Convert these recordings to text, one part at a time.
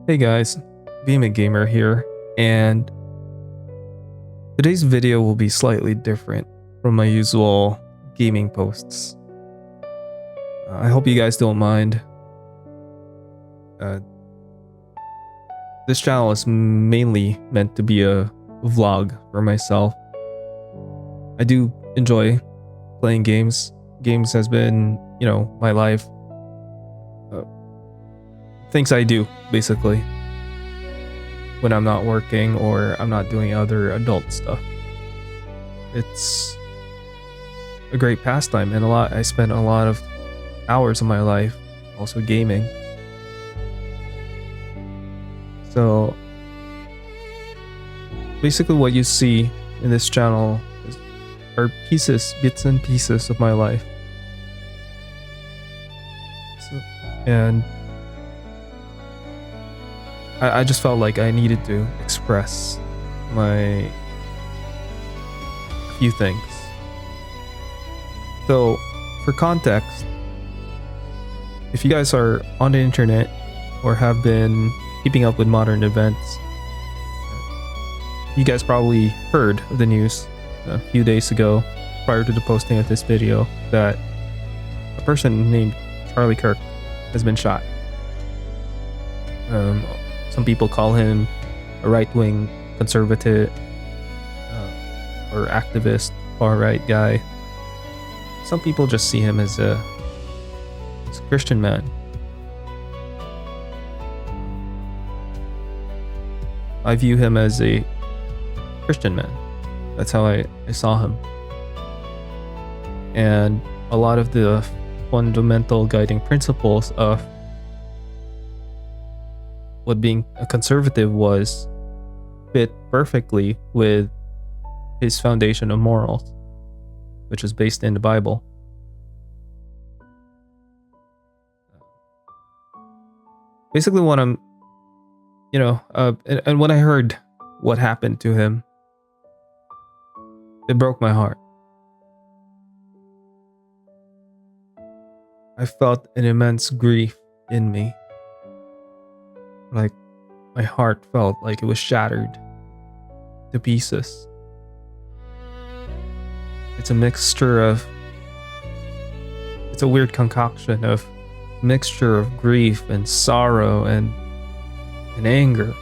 Hey guys, Beam Gamer here, and today's video will be slightly different from my usual gaming posts. I hope you guys don't mind. This channel is mainly meant to be a vlog for myself. I do enjoy playing games. Games has been, my life. Things I do, basically, when I'm not working or I'm not doing other adult stuff. It's a great pastime, and I spend a lot of hours of my life also gaming. So basically what you see in this channel are bits and pieces of my life. And I just felt like I needed to express a few things. So, for context, if you guys are on the internet or have been keeping up with modern events, you guys probably heard of the news a few days ago, prior to the posting of this video, that a person named Charlie Kirk has been shot. Some people call him a right-wing conservative or activist, far-right guy. Some people just see him as a Christian man. I view him as a Christian man. That's how I saw him. And a lot of the fundamental guiding principles of what being a conservative was fit perfectly with his foundation of morals, which is based in the Bible. Basically what I'm, and when I heard what happened to him, it broke my heart. I felt an immense grief in me. Like, my heart felt like it was shattered to pieces. It's a weird concoction of mixture of grief and sorrow and anger.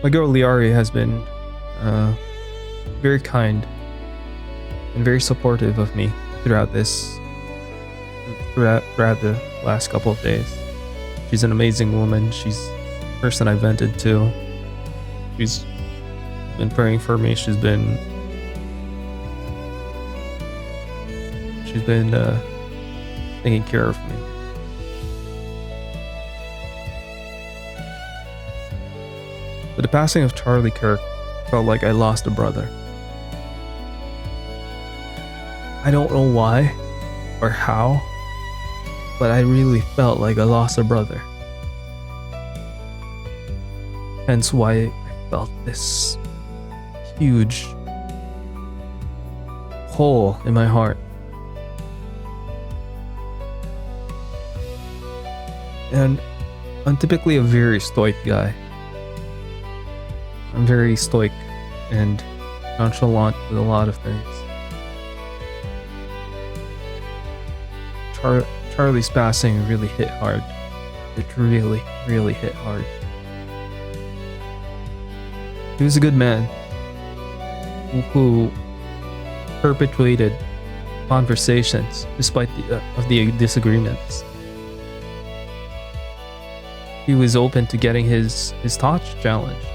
My girl Liari has been very kind and very supportive of me throughout the last couple of days. She's an amazing woman. She's the person I vented to. She's been praying for me. She's been taking care of me. But the passing of Charlie Kirk felt like I lost a brother. I don't know why or how, but I really felt like I lost a brother. Hence why I felt this huge hole in my heart. And I'm typically a very stoic guy. I'm very stoic and nonchalant with a lot of things. Charlie's passing really hit hard. It really, really hit hard. He was a good man who perpetuated conversations despite the disagreements. He was open to getting his thoughts challenged.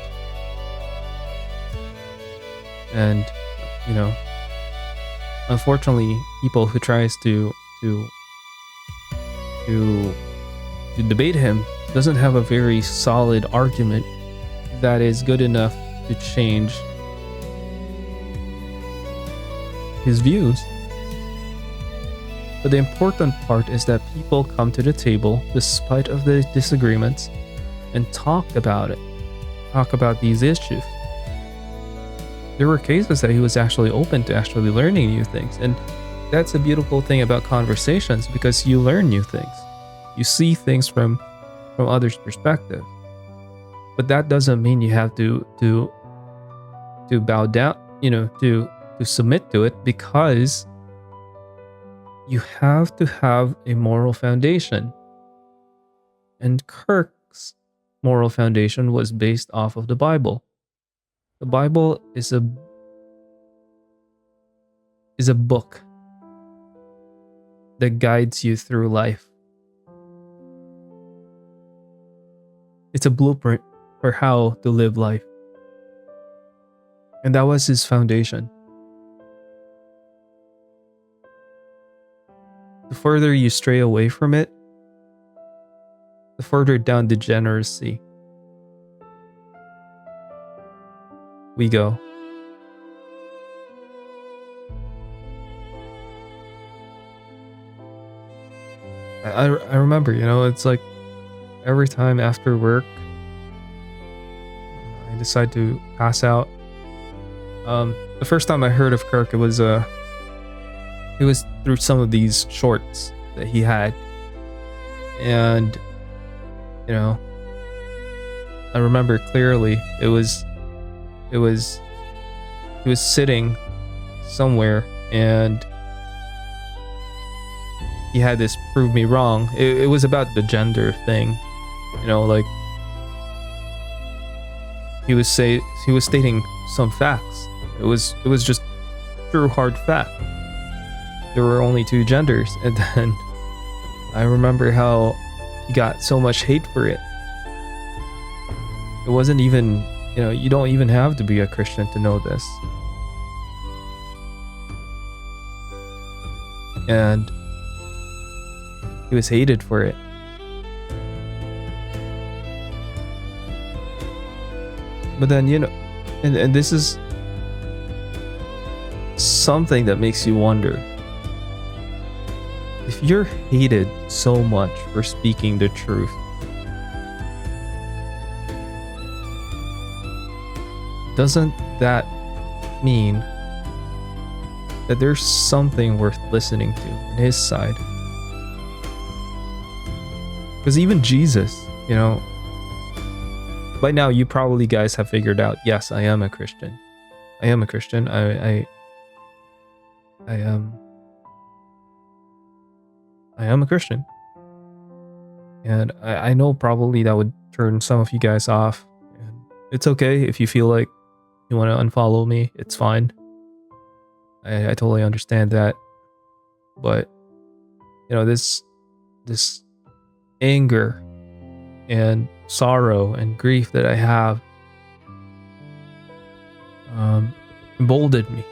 And, unfortunately, people who tries to debate him doesn't have a very solid argument that is good enough to change his views. But the important part is that people come to the table despite of the disagreements and talk about these issues. there were cases that he was actually open to actually learning new things. And that's a beautiful thing about conversations, because you learn new things. You see things from others' perspective. But that doesn't mean you have to bow down, to submit to it, because you have to have a moral foundation. And Kirk's moral foundation was based off of the Bible. The Bible is a book that guides you through life. It's a blueprint for how to live life. And that was his foundation. The further you stray away from it, the further down degeneracy we go. I remember, it's like every time after work, I decide to pass out. The first time I heard of Kirk, it was through some of these shorts that he had, and I remember clearly. It was he was sitting somewhere, and he had this "prove me wrong." It was about the gender thing, like he was stating some facts. It was just true hard fact. There were only two genders, and then I remember how he got so much hate for it. It wasn't even, you don't even have to be a Christian to know this. And he was hated for it. But then, and this is something that makes you wonder. If you're hated so much for speaking the truth, doesn't that mean that there's something worth listening to on his side? Because even Jesus, by now you probably guys have figured out, yes, I am a Christian. I am a Christian. I am a Christian. And I know probably that would turn some of you guys off. And it's okay if you feel like you want to unfollow me. It's fine. I totally understand that. But, this anger and sorrow and grief that I have emboldened me.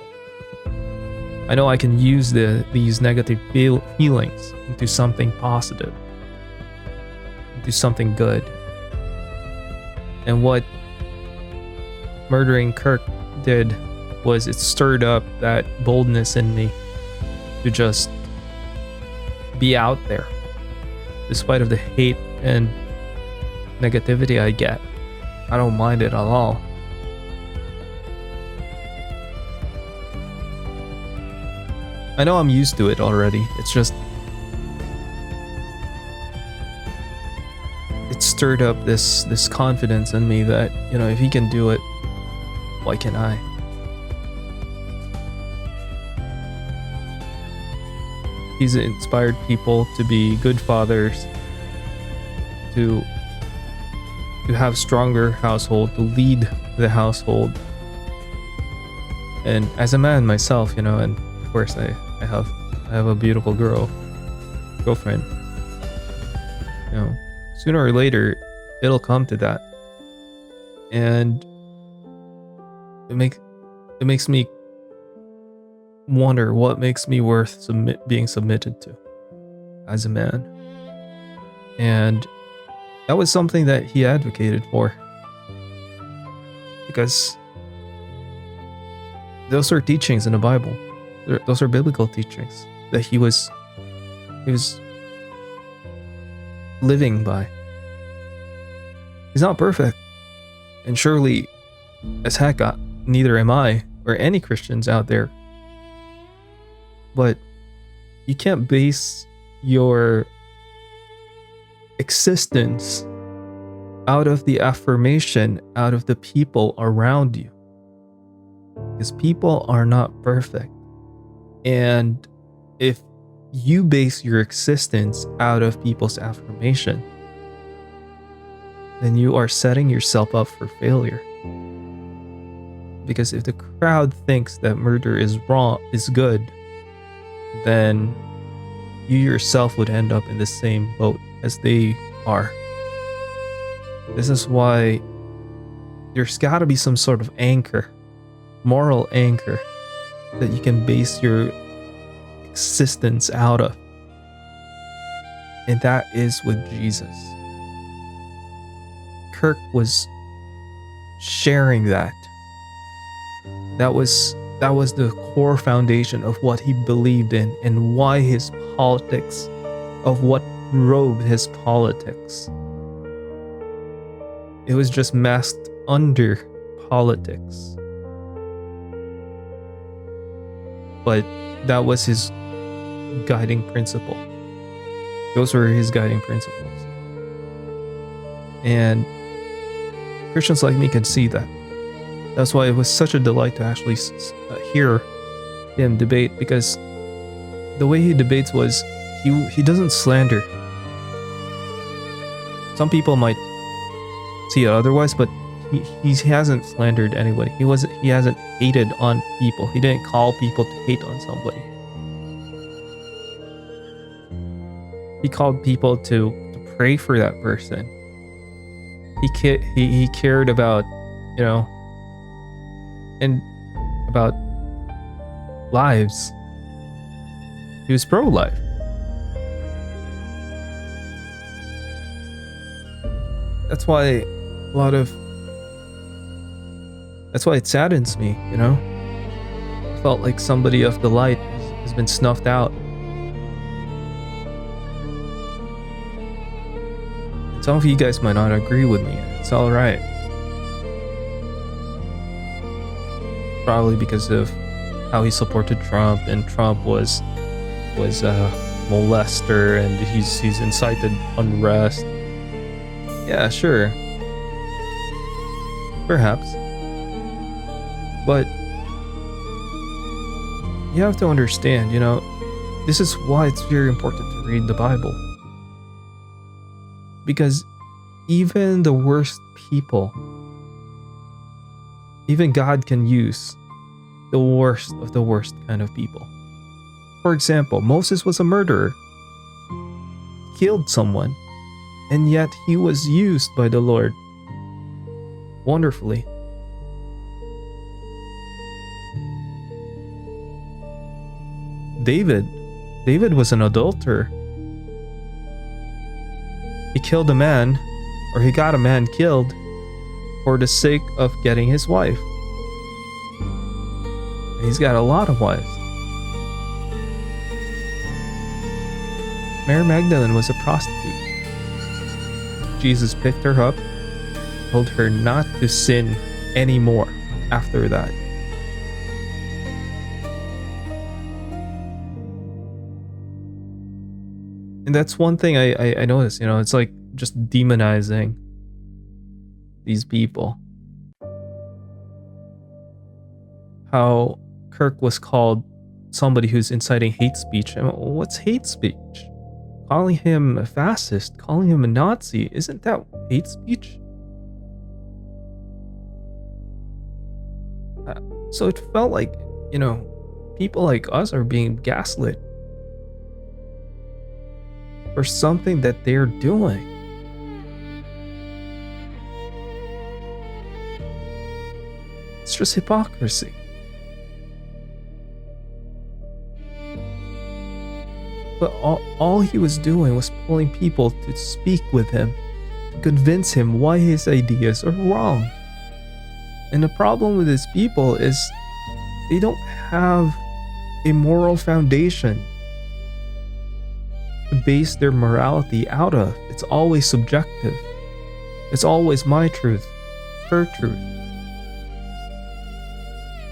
I know I can use these negative feelings into something positive, into something good. And what murdering Kirk did was it stirred up that boldness in me to just be out there, despite of the hate and negativity I get. I don't mind it at all. I know I'm used to it already. It's just, it stirred up this confidence in me that, if he can do it, why can't I? He's inspired people to be good fathers, to have stronger household, to lead the household. And as a man myself, and of course I have a beautiful girlfriend. Sooner or later it'll come to that, and it makes me wonder what makes me worth being submitted to as a man. And that was something that he advocated for, because those are teachings in the Bible. Those are biblical teachings that he was living by. He's not perfect, and surely as heck neither am I, or any Christians out there. But you can't base your existence out of the affirmation out of the people around you. Because people are not perfect. And if you base your existence out of people's affirmation, then you are setting yourself up for failure. Because if the crowd thinks that murder is wrong, is good, then you yourself would end up in the same boat as they are. This is why there's got to be some sort of anchor, moral anchor, that you can base your existence out of. And that is with Jesus. Kirk was sharing that. That was the core foundation of what he believed in and why his politics, of what drove his politics. It was just masked under politics. But that was his guiding principle. Those were his guiding principles. And Christians like me can see that. That's why it was such a delight to actually hear him debate, because the way he debates was he doesn't slander. Some people might see it otherwise, but he hasn't slandered anybody. He hasn't hated on people. He didn't call people to hate on somebody. He called people to pray for that person. He cared about, and about lives. He was pro-life. That's why it saddens me, I felt like somebody of the light has been snuffed out. Some of you guys might not agree with me. It's alright. Probably because of how he supported Trump, and Trump was a molester, and he's incited unrest. Yeah, sure. Perhaps. But you have to understand, this is why it's very important to read the Bible. Because even the worst people, even God can use the worst of the worst kind of people. For example, Moses was a murderer, killed someone, and yet he was used by the Lord wonderfully. David was an adulterer. He killed a man, or he got a man killed for the sake of getting his wife. And he's got a lot of wives. Mary Magdalene was a prostitute. Jesus picked her up, told her not to sin anymore after that. And that's one thing I noticed, it's like just demonizing these people. How Kirk was called somebody who's inciting hate speech. I mean, what's hate speech? Calling him a fascist, calling him a Nazi, isn't that hate speech? So it felt like, people like us are being gaslit for something that they're doing. It's just hypocrisy. But all he was doing was pulling people to speak with him, to convince him why his ideas are wrong. And the problem with these people is they don't have a moral foundation to base their morality out of. It's always subjective. It's always my truth, her truth.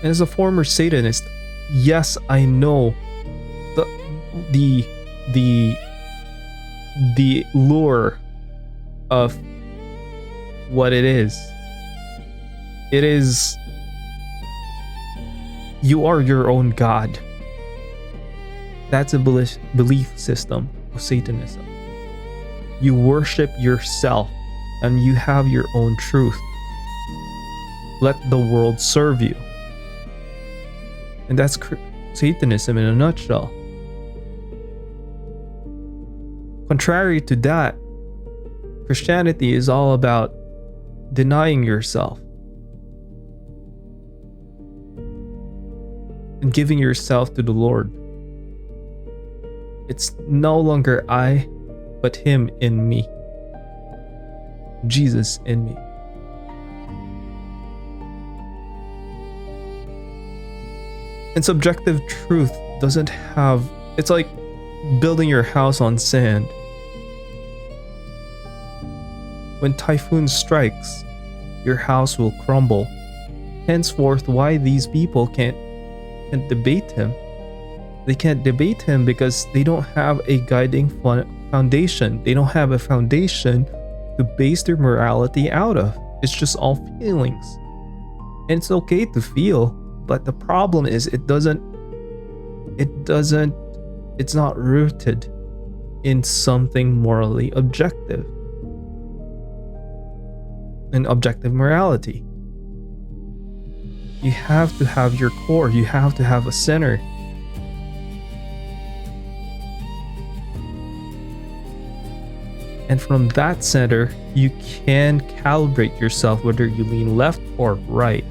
And as a former Satanist, yes, I know the the the lure of what it is. It is, you are your own God. That's a belief system of Satanism. You worship yourself and you have your own truth. Let the world serve you. And that's Satanism in a nutshell. Contrary to that, Christianity is all about denying yourself and giving yourself to the Lord. It's no longer I, but Him in me. Jesus in me. And subjective truth doesn't have, it's like building your house on sand. When typhoon strikes, your house will crumble. Henceforth, why these people can't debate Him. They can't debate Him because they don't have a guiding foundation. They don't have a foundation to base their morality out of. It's just all feelings. And it's okay to feel, but the problem is it's not rooted in something morally objective. An objective morality. You have to have your core, you have to have a center. And from that center, you can calibrate yourself whether you lean left or right.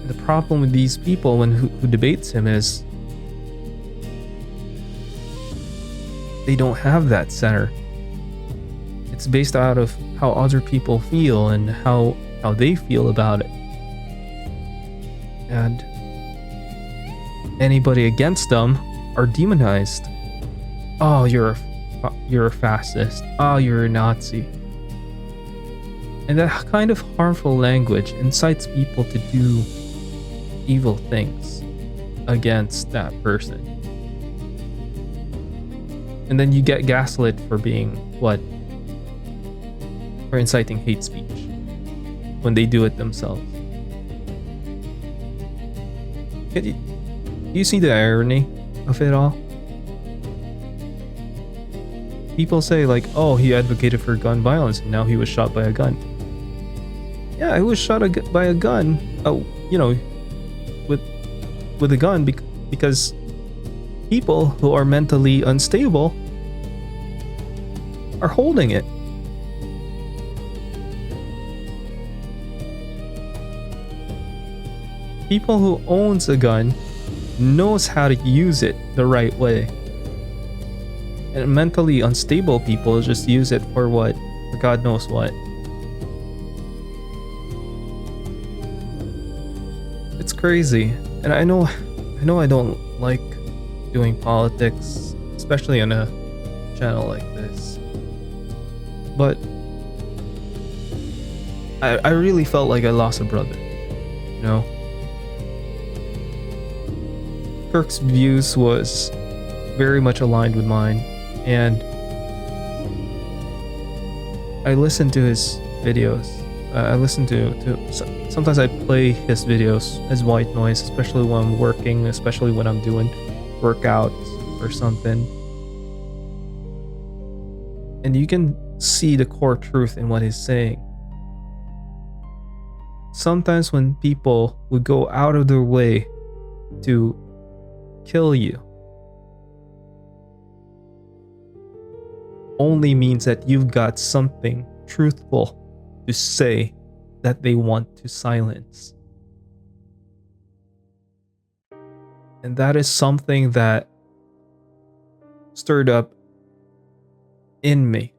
And the problem with these people who debates Him is they don't have that center. It's based out of how other people feel and how they feel about it. And anybody against them are demonized. Oh, you're a fascist. Oh, you're a Nazi. And that kind of harmful language incites people to do evil things against that person. And then you get gaslit for being what? For inciting hate speech when they do it themselves. Do you see the irony of it all? People say like, oh, he advocated for gun violence and now he was shot by a gun. Yeah, he was shot by a gun, with a gun because people who are mentally unstable are holding it. People who owns a gun knows how to use it the right way. And mentally unstable people just use it for what? For God knows what. It's crazy. And I know I don't like doing politics, especially on a channel like this. But I really felt like I lost a brother, you know? Kirk's views was very much aligned with mine, and I listened to his videos. I listen to sometimes I play his videos as white noise, especially when I'm working, especially when I'm doing workouts or something. And you can see the core truth in what he's saying. Sometimes when people would go out of their way to kill you, only means that you've got something truthful to say that they want to silence. And that is something that stirred up in me,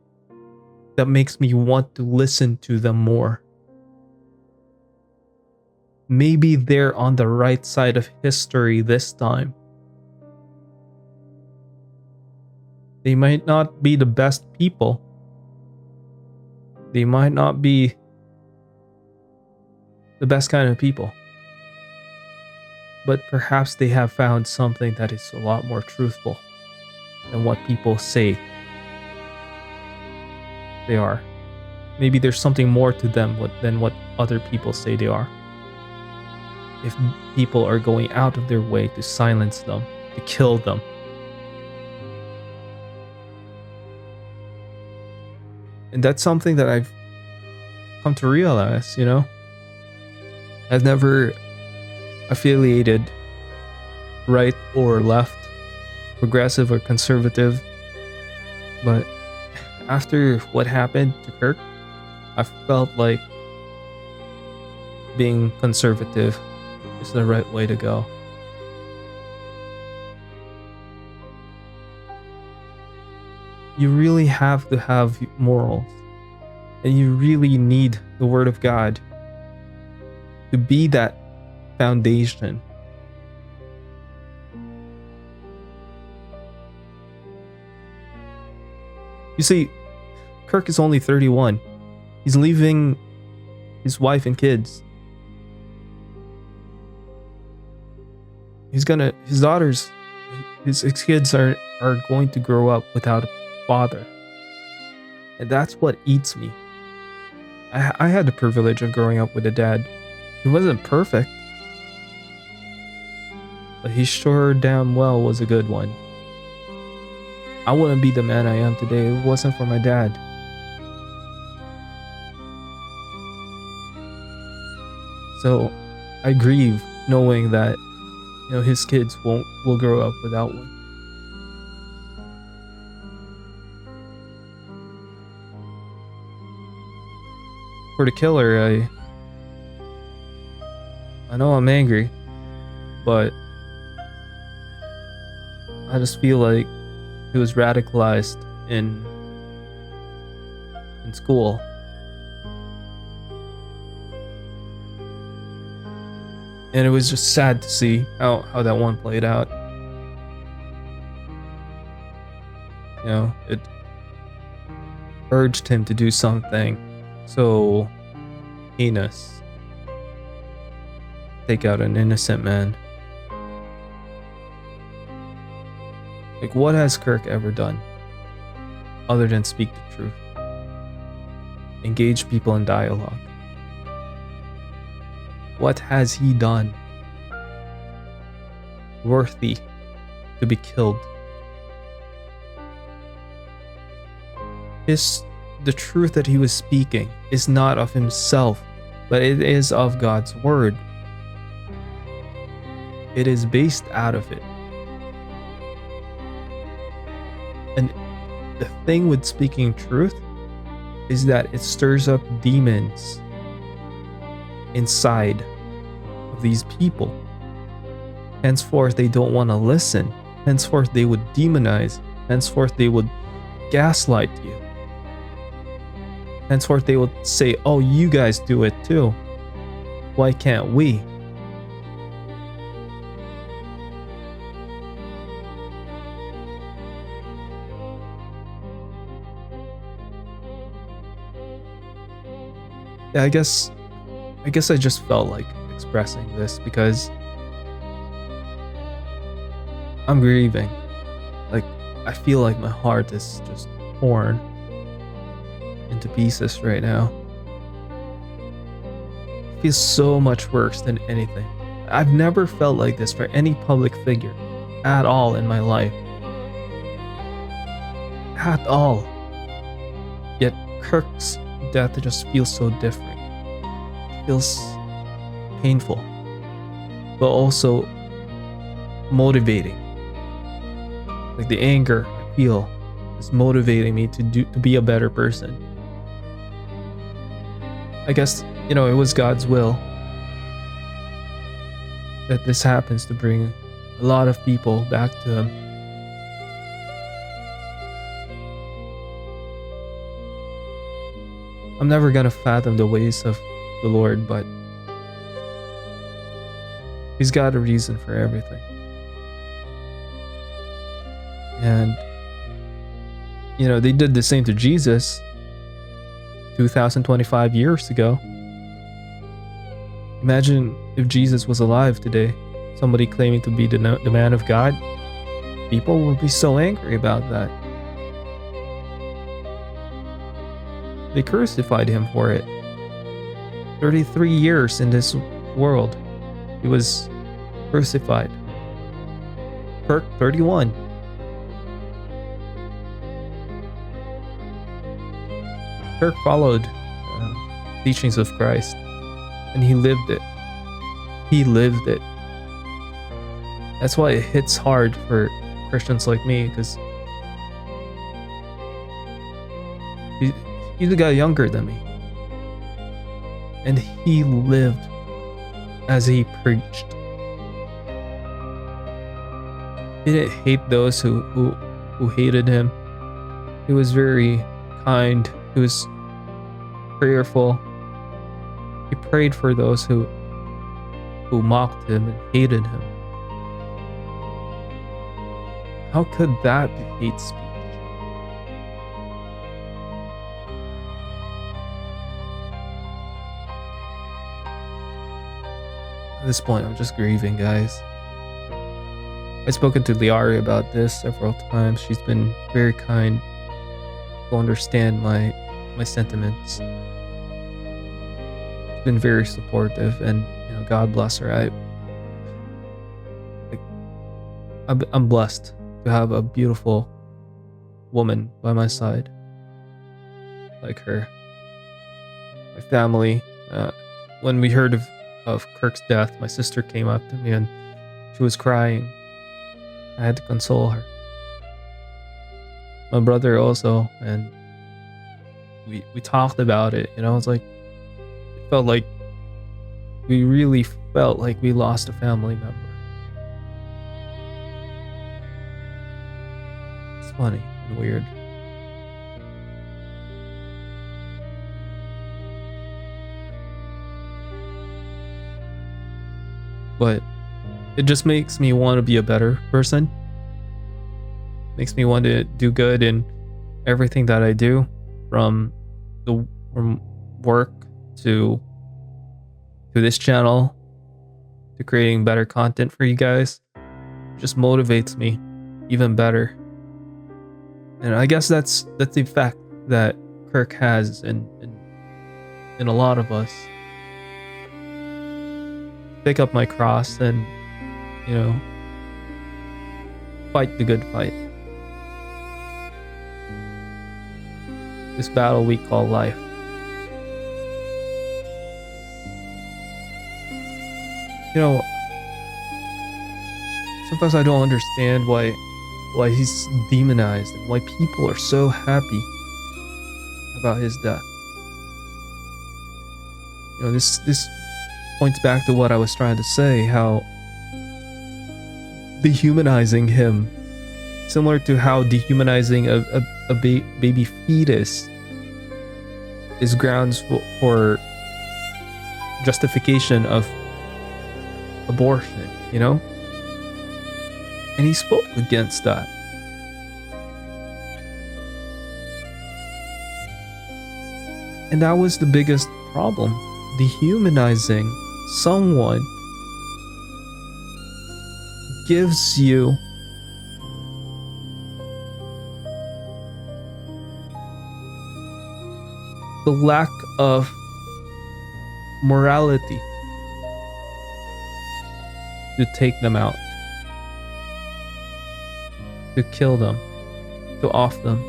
that makes me want to listen to them more. Maybe they're on the right side of history this time. They might not be the best people. They might not be the best kind of people. But perhaps they have found something that is a lot more truthful than what people say they are. Maybe there's something more to them than what other people say they are. If people are going out of their way to silence them, to kill them. And that's something that I've come to realize, I've never affiliated right or left, progressive or conservative. But after what happened to Kirk, I felt like being conservative is the right way to go. You really have to have morals, and you really need the Word of God to be that foundation. You see, Kirk is only 31. He's leaving his wife and kids. His kids are going to grow up without a father. And that's what eats me. I had the privilege of growing up with a dad. He wasn't perfect, but he sure damn well was a good one. I wouldn't be the man I am today if it wasn't for my dad. So I grieve knowing that his kids will grow up without one. For the killer, I know I'm angry, but I just feel like he was radicalized in school. And it was just sad to see how that one played out. It urged him to do something so heinous. Take out an innocent man. Like, what has Kirk ever done other than speak the truth? Engage people in dialogue. What has he done worthy to be killed? The truth that he was speaking is not of himself, but it is of God's word. It is based out of it. And the thing with speaking truth is that it stirs up demons inside of these people. Henceforth, they don't want to listen. Henceforth, they would demonize. Henceforth, they would gaslight you. Henceforth, they would say, oh, you guys do it too. Why can't we? Yeah, I guess I just felt like expressing this because I'm grieving. Like, I feel like my heart is just torn into pieces right now. It feels so much worse than anything. I've never felt like this for any public figure at all in my life. At all. Yet Kirk's death just feels so different. It feels painful, but also motivating. Like, the anger I feel is motivating me to be a better person. I guess, it was God's will that this happens to bring a lot of people back to Him. I'm never gonna fathom the ways of the Lord, but He's got a reason for everything. And, they did the same to Jesus 2025 years ago. Imagine if Jesus was alive today, somebody claiming to be the man of God. People would be so angry about that. They crucified him for it. 33 years in this world, he was crucified. Kirk, 31. Kirk followed teachings of Christ, and he lived it. He lived it. That's why it hits hard for Christians like me, because he's a guy younger than me, and he lived as he preached. He didn't hate those who hated him. He was very kind. He was prayerful. He prayed for those who mocked him and hated him. How could that be hate speech? At this point, I'm just grieving, guys. I've spoken to Liari about this several times. She's been very kind to understand my sentiments. She's been very supportive, and God bless her. I'm blessed to have a beautiful woman by my side like her. My family, when we heard of Kirk's death, my sister came up to me and she was crying. I had to console her. My brother also, and we talked about it. It's like, it felt like we really felt like we lost a family member. It's funny and weird. But it just makes me want to be a better person. Makes me want to do good in everything that I do, from work to this channel, to creating better content for you guys. It just motivates me even better. And I guess that's the effect that Kirk has in a lot of us. Pick up my cross and fight the good fight. This battle we call life. Sometimes I don't understand why he's demonized and why people are so happy about his death. This points back to what I was trying to say, how dehumanizing him, similar to how dehumanizing a baby fetus is grounds for justification of abortion, and he spoke against that. And that was the biggest problem, dehumanizing someone gives you the lack of morality to take them out, to kill them, to off them.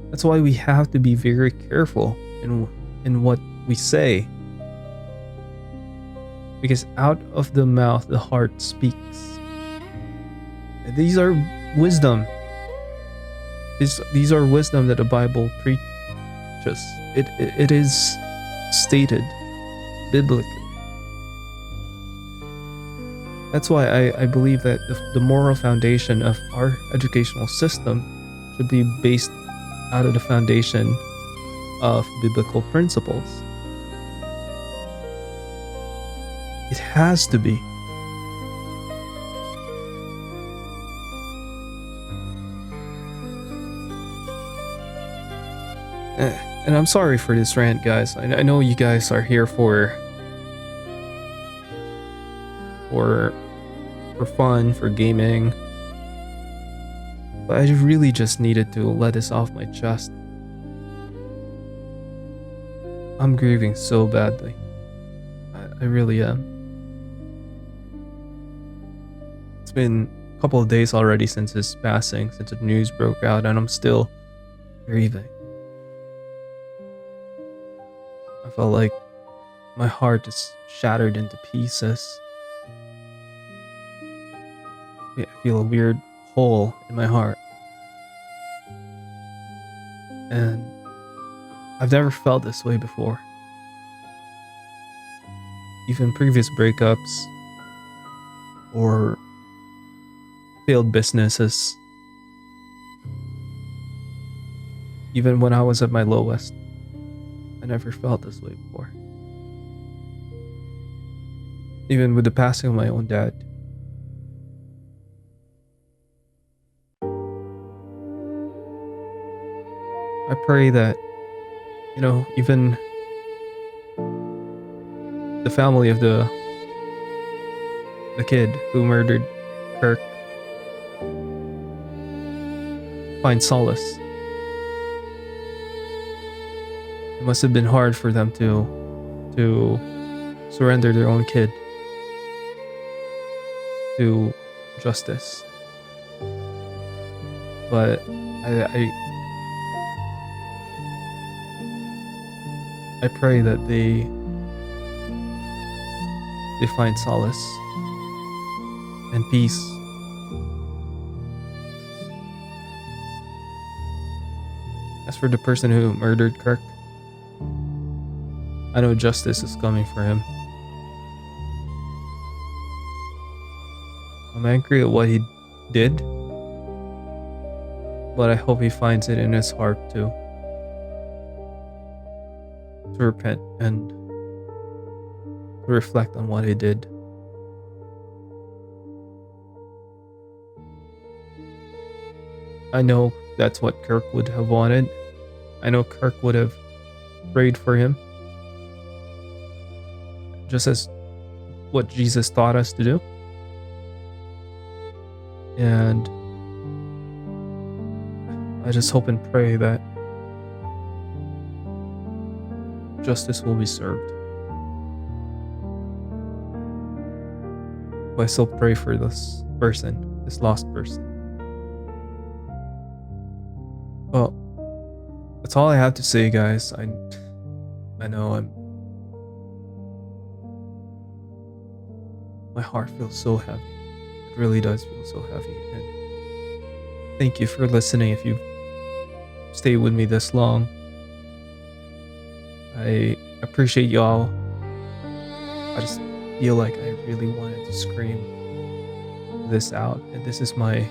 That's why we have to be very careful in what we say, because out of the mouth the heart speaks. These are wisdom. These are wisdom that the Bible preaches. It is stated biblically. That's why I believe that the moral foundation of our educational system should be based out of the foundation of biblical principles. It has to be. And I'm sorry for this rant, guys. I know you guys are here for fun, for gaming. But I really just needed to let this off my chest. I'm grieving so badly. I really am. It's been a couple of days already since his passing, since the news broke out, and I'm still grieving. I felt like my heart is shattered into pieces. I feel a weird hole in my heart. And I've never felt this way before. Even previous breakups or failed businesses. Even when I was at my lowest, I never felt this way before. Even with the passing of my own dad. I pray that, even the family of the kid who murdered Kirk find solace. It must have been hard for them to surrender their own kid to justice. But I pray that they find solace and peace. As for the person who murdered Kirk, I know justice is coming for him. I'm angry at what he did, but I hope he finds it in his heart to repent and to reflect on what he did. I know that's what Kirk would have wanted. I know Kirk would have prayed for him, just as what Jesus taught us to do. And I just hope and pray that justice will be served. But I still pray for this person, this lost person. Well, that's all I have to say, guys. I know my heart feels so heavy. It really does feel so heavy. And thank you for listening. If you've stayed with me this long, I appreciate y'all. I just feel like I really wanted to scream this out, and this is my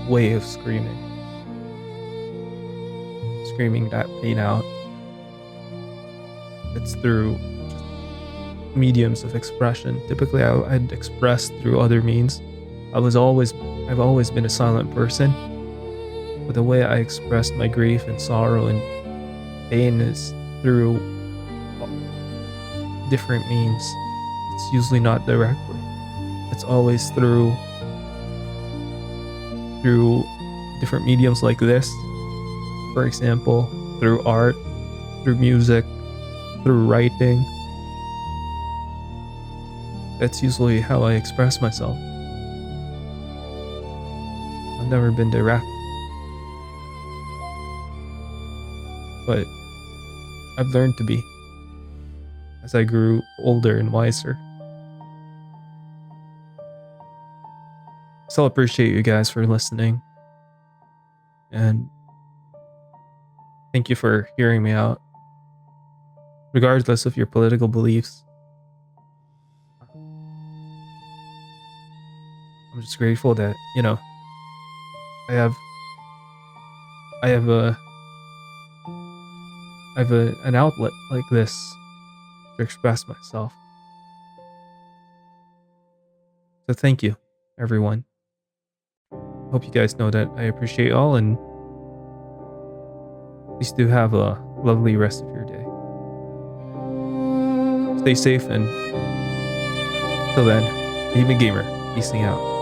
way of screaming that pain out. It's through mediums of expression. Typically I'd express through other means. I've always been a silent person, but the way I express my grief and sorrow and pain is through different means. It's usually not directly. It's always through different mediums like this, for example, through art, through music, through writing. That's usually how I express myself. I've never been direct, but I've learned to be as I grew older and wiser. So I appreciate you guys for listening, and thank you for hearing me out, regardless of your political beliefs. I'm just grateful that, I have an outlet like this to express myself. So thank you, everyone. Hope you guys know that I appreciate y'all, and please do have a lovely rest of your day. Stay safe, and till then, Game and Gamer, peacing out.